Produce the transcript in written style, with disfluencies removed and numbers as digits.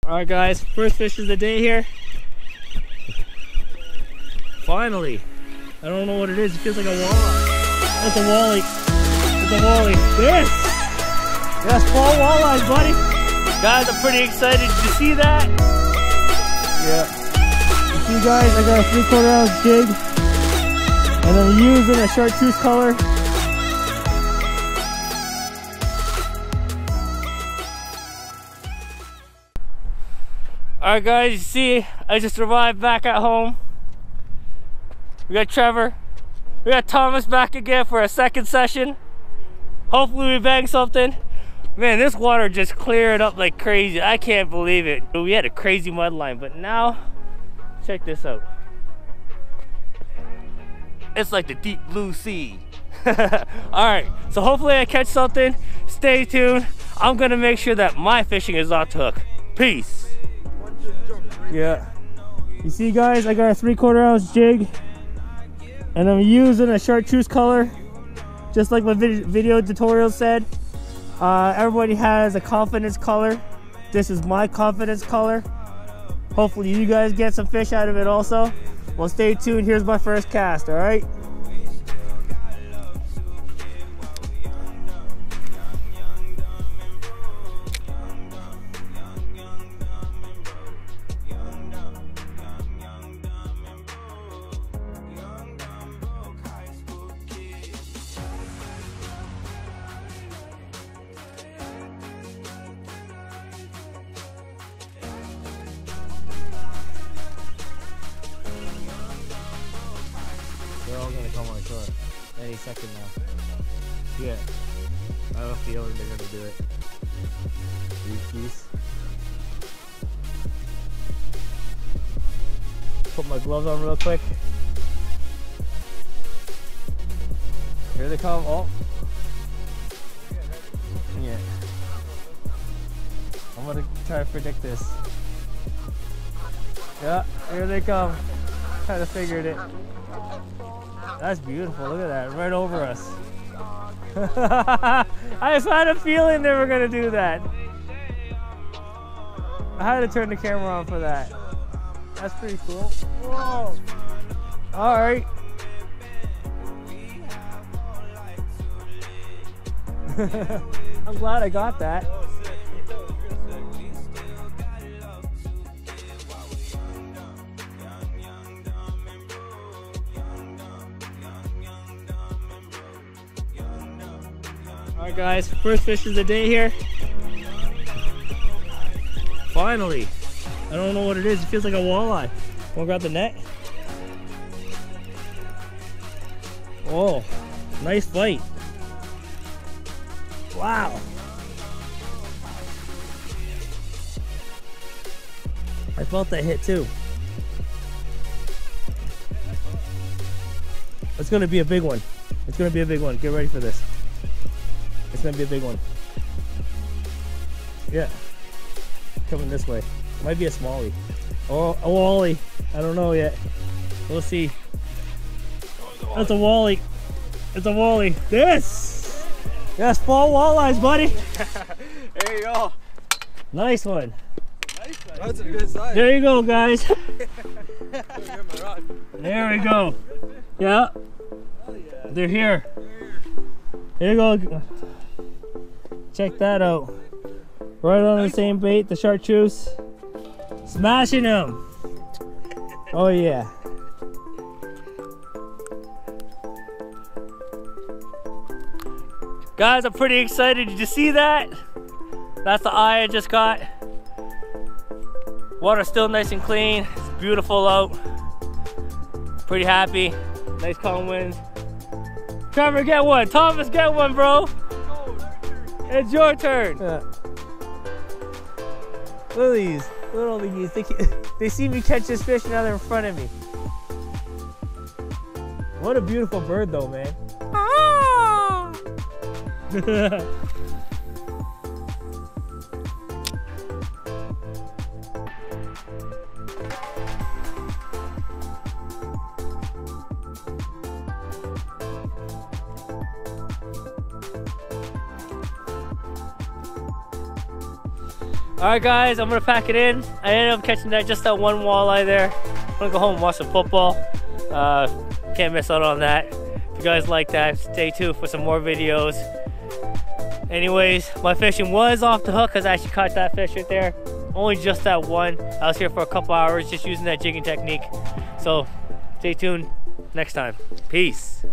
Alright guys, first fish of the day here. Finally. I don't know what it is, it feels like a walleye. It's a walleye. It's a walleye. This! That's fall walleyes, buddy. Guys, I'm pretty excited. Did you see that? Yeah. You see guys, I got a 3/4 ounce jig. And I'm using a Chartruese color. Alright guys, you see, I just arrived back at home. We got Trevor. We got Thomas back again for a second session. Hopefully we bang something. Man, this water just cleared up like crazy. I can't believe it. We had a crazy mud line, but now, check this out. It's like the deep blue sea. Alright, so hopefully I catch something. Stay tuned. I'm gonna make sure that my fishing is off the hook. Peace. Yeah. You see guys, I got a 3/4 ounce jig. And I'm using a Chartreuse color. Just like my video tutorial said. Everybody has a confidence color. This is my confidence color. Hopefully you guys get some fish out of it also. Well, stay tuned. Here's my first cast, alright? They're all gonna come on shore any second now. Yeah, I have a feeling they're gonna do it. Keys. Put my gloves on real quick. Here they come. Oh, yeah. I'm gonna try to predict this. Yeah, here they come. Kind of figured it. That's beautiful, look at that, right over us. I just had a feeling they were gonna do that. I had to turn the camera on for that. That's pretty cool. Whoa! Alright. I'm glad I got that. Alright guys, first fish of the day here. Finally. I don't know what it is, it feels like a walleye. Wanna grab the net? Oh, nice bite. Wow. I felt that hit too. It's gonna be a big one. It's gonna be a big one. Get ready for this. It's gonna be a big one. Yeah. Coming this way. Might be a smallie. Or a walleye. I don't know yet. We'll see. That's a walleye. It's a walleye. This! Yes, fall walleyes, buddy. There you go. Nice one. Nice. That's a good size. There you go, guys. There we go. Yeah. They're here. Here you go. Check that out. Right on the same bait, the Chartreuse. Smashing them. Oh yeah. Guys, I'm pretty excited. Did you see that? That's the eye I just got. Water's still nice and clean. It's beautiful out. Pretty happy. Nice calm winds. Trevor, get one. Thomas, get one, bro. It's your turn. Yeah. Look at these little thingies. They see me catch this fish and now they're in front of me. What a beautiful bird though, man. Ah! Alright guys, I'm gonna pack it in. I ended up catching just that one walleye there. I'm gonna go home and watch some football. Can't miss out on that. If you guys like that, stay tuned for some more videos. Anyways, my fishing was off the hook because I actually caught that fish right there. Only just that one. I was here for a couple hours just using that jigging technique. So stay tuned next time. Peace.